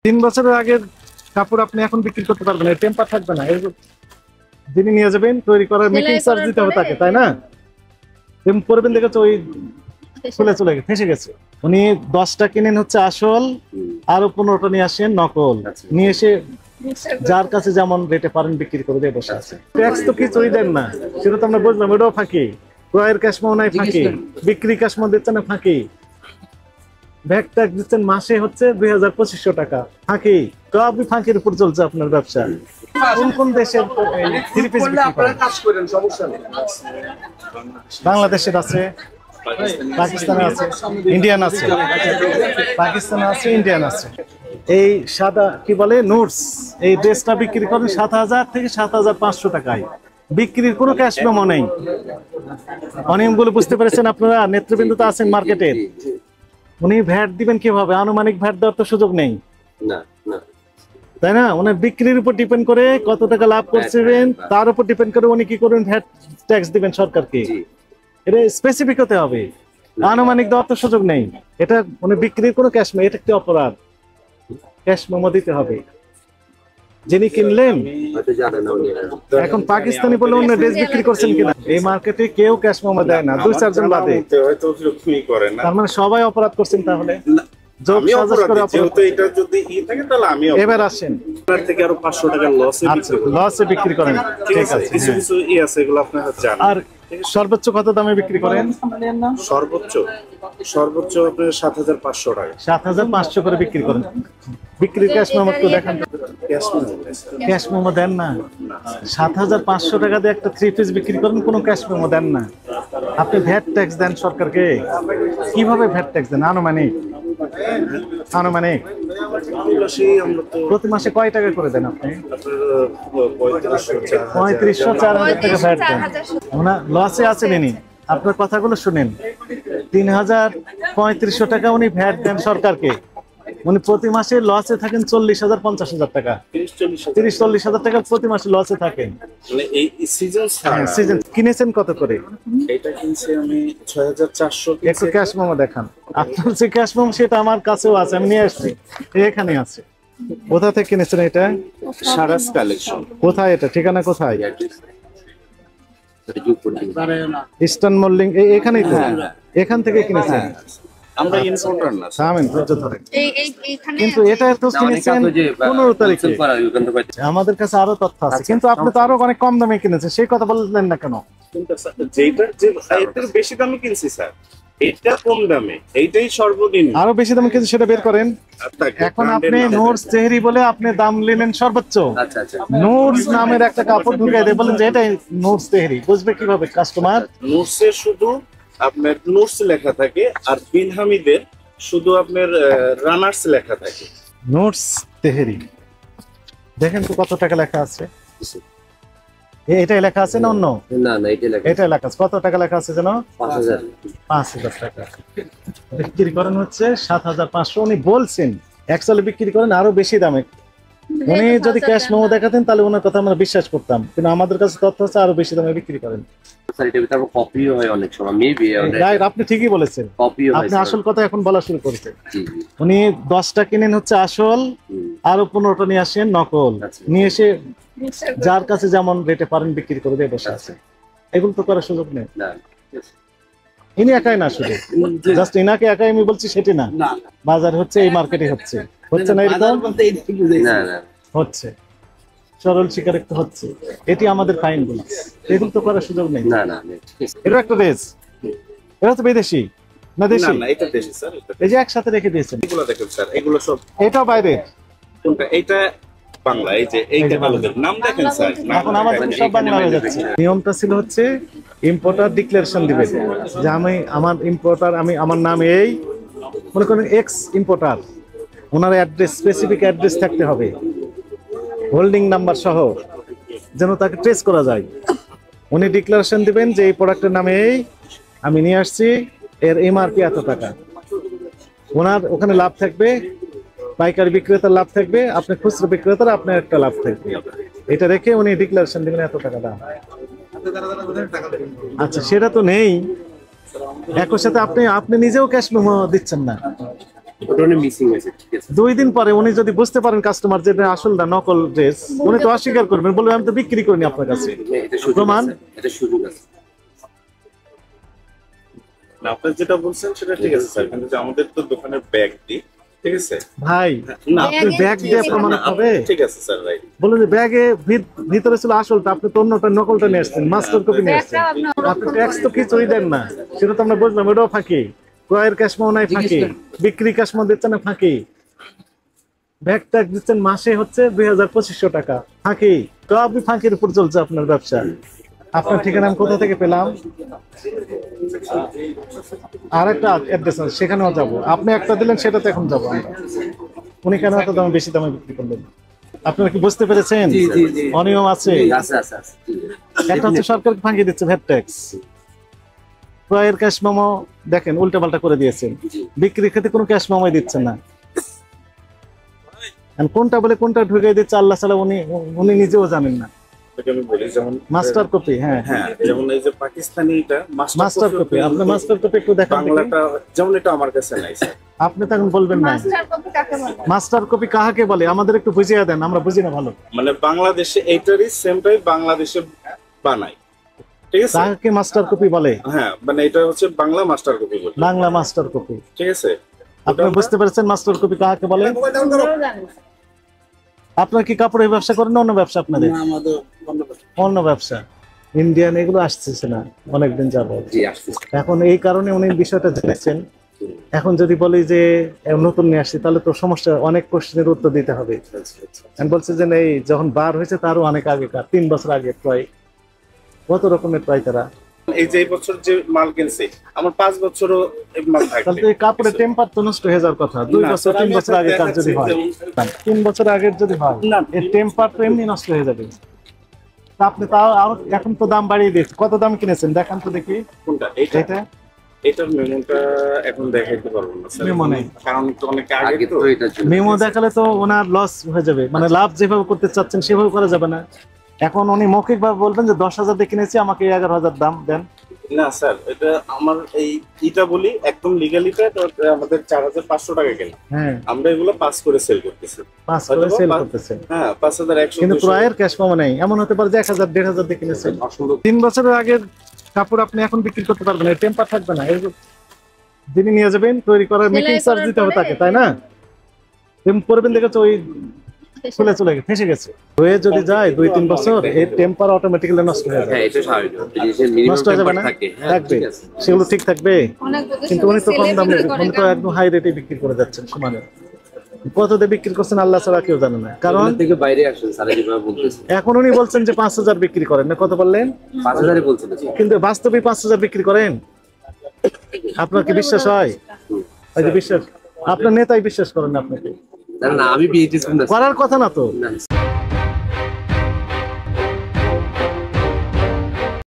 3 বছরের আগের কাপড় আপনি এখন বিক্রি করতে পারবেন না, টেম্পার থাকবে না। যিনি নিয়ে যাবেন তৈরি করার মেকিং চার্জ দিতে হবে তাকে, তাই না? এরকম করবেন দেখেছো, ওই খুলে চলে গেছে, ফেসে গেছে। উনি 10টা কিনেন হচ্ছে আসল, আরো 15টা নিয়ে আসেন নকল, নিয়ে এসে যার কাছে যেমন রেটে পারেন বিক্রি করে দিয়ে বসে আছে। ট্যাক্স তো কিছুই দেন না, সেটা তো আমরা বুঝলাম, ওটাও ফাঁকি। ক্রয়ের ক্যাশমাও নাই ফাঁকি, বিক্রি ক্যাশমাও দিচ্ছেন না ফাঁকি, ব্যাগ ট্যাক্স দিচ্ছেন মাসে হচ্ছে 2200-2500 টাকা ফাঁকি। তো আপনি ফাঁকির উপর চলছে আপনার ব্যবসা। কোন কোন দেশের থ্রি পিস বিক্রি করেন? বাংলাদেশের আছে, পাকিস্তানে আছে, ইন্ডিয়ান আছে, পাকিস্তানে আছে, ইন্ডিয়ান আছে। এই সাদা কি বলে নোটস, এই ড্রেসটা বিক্রি করেন 7000 থেকে 7500 টাকায়। বিক্রির কোনো ক্যাশ মেমো নেই। অনিয়মগুলো বুঝতে পেরেছেন আপনারা? নেতৃবৃন্দ তো আছেন মার্কেটের। উনি ভ্যাট দিবেন কিভাবে? আনুমানিক ভ্যাট দেওয়ার তো সুযোগ নেই, তাই না? ওনার বিক্রির উপর ডিপেন্ড করে কত টাকা লাভ করছেন, তার উপর ডিপেন্ড করে উনি কি করবেন, ভ্যাট ট্যাক্স দিবেন সরকারকে। এটা স্পেসিফিক হতে হবে, আনুমানিক দেওয়ার তো সুযোগ নেই। এটা উনি বিক্রির কোনো ক্যাশ মেমো, এটা একটি অপরাধ, ক্যাশ মেমো দিতে হবে। যিনি কিনলেন এখন পাকিস্তানি বলে অন্য ড্রেস বিক্রি করছেন কিনা, এই মার্কেটে কেউ ক্যাশ মেমো দেয় না, 2-4 জন বাদে। তার মানে সবাই অপরাধ করছেন তাহলে। এবার আসেন, থেকে আরো 500 টাকা লসে বিক্রি করেন, ঠিক আছে। কিছু কিছু আছে, এগুলো আপনারা জানেন। আর সর্বোচ্চ কত দামে বিক্রি করেন? সর্বোচ্চ আপনার 7500 টাকা। 7500 করে বিক্রি করেন। বিক্রির ক্যাশ মেমো তো দেখান। ক্যাশ মেমো দেন না। 7500 টাকা দিয়ে একটা থ্রি পিস বিক্রি করেন, কোনো ক্যাশ মেমো দেন না। আপনি ভ্যাট ট্যাক্স দেন সরকারকে, কিভাবে ভ্যাট ট্যাক্স দেন? আনুমানিক প্রতি মাসে কয় টাকা করে দেন আপনি? 3500-4000 টাকা ভ্যাট দেন। ওনা লসে আছেন ইনি, আপনার কথাগুলো শুনেন। 3500 টাকা উনি ভ্যাট দেন সরকারকে, উনি প্রতি মাসে লসে থাকেন 40,000-50,000 টাকা, 30-40,000 টাকা প্রতি মাসে লসে থাকেন। সিজন কিনেছেন কত করে? এটা কিনছি আমি 6400। একটু ক্যাশ মেমো দেখান। আপনার যে ক্যাশ মেমো সেটা আমার কাছেও আছে, আমি নিয়ে আসছি, এখানে আছে। কোথা থেকে কিনেছেন এটা? সারাস কালেকশন। কোথায় এটা? ঠিকানা কোথায়? ইস্টার্ন মল্লিং, এখানেই তো? এখান থেকে কিনেছেন? আমরা ইম্পোর্টার না, কিন্তু এটা তো কিনেছেন 15 তারিখে। আমাদের কাছে আরো তথ্য আছে, কিন্তু আপনি তো আরো অনেক কম দামে কিনেছেন, সেই কথা বললেন না কেন? যেটা এর বেশি দামে কিনছি স্যার, এটা কম দামে, এইটাই সর্বনিম্ন। আরো বেশি দামে কিনছেন সেটা বের করেন। এখন আপনি নোটস তেহরি বলে আপনি দাম নিলেন সর্বোচ্চ। নোটস নামের একটা কাপড় ঢুকাই দিয়ে বলেন যে এটাই নোটস তেহরি, বুঝবে কিভাবে কাস্টমার? নোটসে শুধু আপনার নোটস লেখা থাকে, আর বিন হামিদের শুধু আপনার রানার্স লেখা থাকে। নোটস তেহরি দেখেন তো কত টাকা লেখা আছে। এটাই লেখা আছে না অন্য? না না, এটাই লেখা আছে। কত টাকা লেখা আছে যেন? 5000 টাকা। বিক্রি করেন হচ্ছে 7500। উনি বলছেন অ্যাকচুয়ালি বিক্রি করেন আরো বেশি দামে। উনি যদি ক্যাশ মেমো দেখাতেন তাহলে ওনার কথা আমরা বিশ্বাস করতাম, কিন্তু আমাদের কাছে তথ্য হচ্ছে আরো বেশি দামে বিক্রি করেন। কপিও হয় অনেক সময়, মেবি। আপনি ঠিকই বলেছেন, আপনি আসল কথা এখন বলা শুরু করেছেন। উনি 10টা কিনেন হচ্ছে আসল, আরো 15টা নিয়ে আসেন নকল, নিয়ে এসে যার কাছে যেমন রেটে পারেন বিক্রি করে দিয়ে বসে আছে। এগুলো তো করার সুযোগ নেই। ইনি একাই না, শুধু জাস্ট ইনাকে একাই আমি বলছি সেটি না, বাজার হচ্ছে, এই মার্কেটে হচ্ছে না এরকম? হচ্ছে, সরল স্বীকার একটু হচ্ছে। এটি আমাদের ফাইন গুলো, এগুলো তো করার সুযোগ নেই। এটা একটা দেশ, এটা তো বিদেশি না দেশি? না, এটা দেশি স্যার। এই যে একসাথে রেখে দিয়েছেন, এগুলো দেখেন স্যার, এগুলো সব। এটাও বাইরে? কোনটা? এটা বাংলা। এই যে এইটা বাংলাদেশ নাম দেখেন স্যার, এখন আমাদের সব বাংলা হয়ে যাচ্ছে। নিয়মটা ছিল হচ্ছে ইম্পোর্টার ডিক্লারেশন দিবে যে আমি আমার ইম্পোর্টার, আমি আমার নাম এই, মনে করেন এক্স ইম্পোর্টার, ওনার অ্যাড্রেস, স্পেসিফিক অ্যাড্রেস থাকতে হবে, হোল্ডিং নাম্বার সহ, যেন তাকে ট্রেস করা যায়। উনি ডিক্লারেশন দিবেন যে এই প্রোডাক্টের নামে এই, আমি নিয়ে আসছি, এর এমআরপি এত টাকা। ওনার ওখানে লাভ থাকবে, পাইকারি বিক্রেতার লাভ থাকবে, আপনি খুচরো বিক্রেতার আপনার একটা লাভ থাকবে। এটা রেখে উনি ডিক্লারেশন দিবেন এত টাকা দাম। আচ্ছা, সেটা তো নেই। একই সাথে আপনি নিজেও ক্যাশ মেমো দিচ্ছেন না, ওটা মিসিং হয়েছে, ঠিক আছে। 2 দিন পরে উনি যদি বুঝতে পারেন কাস্টমার যে এটা আসলটা নকল ড্রেস, উনি তো অস্বীকার করবেন, বলবেন আমি তো বিক্রি করিনি আপনার কাছে। এটা সুযোগ প্রমাণ? আছে, এটা সুযোগ আছে। না, আপনি যেটা বলছেন সেটা ঠিক আছে স্যার, কিন্তু যে আমাদের তো দোকানের ব্যাগ দিই, ঠিক আছে ভাই না আপনি ব্যাগ দিয়ে প্রমাণ হবে? ঠিক আছে স্যার, রাইট। বলুন যে ব্যাগে ভিতরে ছিল আসলটা, আপনি তো অন্যটা নকলটা নিয়ে আসছেন, মাস্টার কপি নিয়ে আসছেন। আপনি ট্যাক্স তো কিছুই দেন না, সেটা তো আমরা বুঝলাম, এটাও ফাঁকি। ক্রয়ের ক্যাশ মাও নাই ফাঁকি, বিক্রি ক্যাশ মাও দিচ্ছেন না ফাঁকি, ব্যাগ ট্যাক্স দিচ্ছেন মাসে হচ্ছে 2200 টাকা, ফাঁকি। তো আপনি ফাঁকির উপর চলছে আপনার ব্যবসা। আপনার ঠিকানা আমি কোথা থেকে পেলাম? আর একটা অ্যাড্রেস আছে, সেখানেও যাবো। আপনি একটা দিলেন, সেটাতে এখন যাবো আমরা। উনি কেন এত দামে, বেশি দামে বিক্রি করলেন? আপনারা কি বুঝতে পেরেছেন? অনিয়ম আছে। আছে আছে আছে, ঠিক আছে। একটা হচ্ছে সরকারকে ফাঁকি দিচ্ছে ভ্যাট ট্যাক্স, ক্রয়ের ক্যাশ মেমো দেখেন উল্টা পাল্টা করে দিয়েছেন, বিক্রির ক্ষেত্রে কোনো ক্যাশ মেমোই দিচ্ছেন না। আর কোনটা বলে কোনটা ঢুকে দিচ্ছে আল্লাহ ছাড়া উনি উনি নিজেও জানেন না। এটাকে আমি বলি, যেমন মাস্টার কপি, হ্যাঁ হ্যাঁ, যেমন এই যে পাকিস্তানিটা মাস্টার কপি, আপনি মাস্টার কপি একটু দেখান দেখি। বাংলাটা যেমন এটা আমার কাছে নাই স্যার। আপনি তখন বলবেন না মাস্টার কপি কাহাকে বলে, আমাদের একটু বুঝিয়ে দেন, আমরা বুঝি না ভালো। মানে বাংলাদেশে এইটারই সেমটাই বাংলাদেশে বানাই, ঠিক আছে। কাহাকে মাস্টার কপি বলে? হ্যাঁ, মানে এটা হচ্ছে বাংলা মাস্টার কপি বলি, বাংলা মাস্টার কপি, ঠিক আছে। আপনি বুঝতে পেরেছেন মাস্টার কপি কাহাকে বলে? আপনার কি কাপড়ের ব্যবসা করেন না অন্য ব্যবসা আপনাদের? অন্য ব্যবসা। ইন্ডিয়ান এগুলো আসতেছে না অনেকদিন যাবত, জি আসছে। এখন এই কারণে উনি বিষয়টা জেনেছেন। এখন যদি বলি যে নতুন নিয়ে আসছি, তাহলে তো সমস্যা, অনেক কোশ্চেনের উত্তর দিতে হবে। আমি বলছি যে এই যখন বার হয়েছে তারও অনেক আগেকার, 3 বছর আগে প্রায়, কত রকমের প্রায় তারা। এই যে এই বছর যে মাল কিনছে, আমার 5 বছরও এই মাল তাহলে থাকবে। তো এই কাপড়ের টেম্পার তো নষ্ট হয়ে যাওয়ার কথা। 2 না, বছর স্যার, 3 আমি বছর আপনাকে আগেকার যদি হয়, দেখাচ্ছি 3 বছর আগের যদি হয়, না, এই টেম্পার তো এমনি নষ্ট হয়ে যাবে। তা আপনি তাও এখন তো দাম বাড়িয়ে দিয়েছে, কত দাম কিনেছেন দেখান তো দেখি। কোনটা? এইটা? এটা এটার মেমোটা এখন দেখাইতে পারবো না স্যার, মেমো নেই। কারণ তো অনেক আগে আগে তো। তো এটা ছিল। মেমো দেখালে তো ওনার লস হয়ে যাবে, মানে লাভ যেভাবে করতে চাচ্ছেন সেভাবে করা যাবে না। এখন উনি মৌখিক ভাবে বলবেন যে 10,000 দিয়ে কিনেছি, আমাকে 11,000 দাম দেন। না স্যার, এটা আমার এই ইটা বলি একদম লিগালিটা আমাদের 4,500 টাকা কেনা, হ্যাঁ, আমরা এগুলো পাস করে সেল করতেছি। 5 করে হয়তোবা সেল পাঁচ- করতেছেন, হ্যাঁ, 5,100 কিন্তু 200 ক্রয়ের ক্যাশ মেমো নেই। এমন হতে পারে যে 1,000 1,500 দিয়ে কিনেছেন। অসম্ভব। 3 বছরের আগের কাপড় আপনি এখন বিক্রি করতে পারবেন না, টেম্পার থাকবে না। যিনি নিয়ে যাবেন তৈরি করার মেকিং চার্জ দিতে হবে তাকে, তাই না? এরকম করবেন দেখেছো, ওই খুলে চলে গেছে, ফেসে গেছে। হয়ে যদি যায় 2-3 বছর, এই টেম্পার অটোমেটিক্যালি নষ্ট হয়ে যাবে। হ্যাঁ, এটা স্বাভাবিক। জিনিসের মিনিমাম নষ্ট হয়ে যাবে না, টেম্পার থাকে। হ্যাঁ, থাকবে, ঠিক আছে। সেগুলো ঠিক থাকবে। অনেক কিন্তু উনি তো কম দামে, উনি তো একদম হাই রেটে বিক্রি করে যাচ্ছেন সমানে। কত দিয়ে বিক্রি করছেন আল্লাহ ছাড়া কেউ জানে না। কারণ এগুলো থেকে বাইরে আসেন স্যার, যেভাবে বলতেছে। এখন উনি বলছেন যে 5,000 বিক্রি করেন না, কত বললেন? 5,000 বলছিল। কিন্তু বাস্তবে 5,000 বিক্রি করেন। আপনার কি বিশ্বাস হয়? ওই যে বিশ্বাস, আপনার নেতাই বিশ্বাস করেন না আপনাকে, না না, আমি বিএইচএস করার কথা না তো। না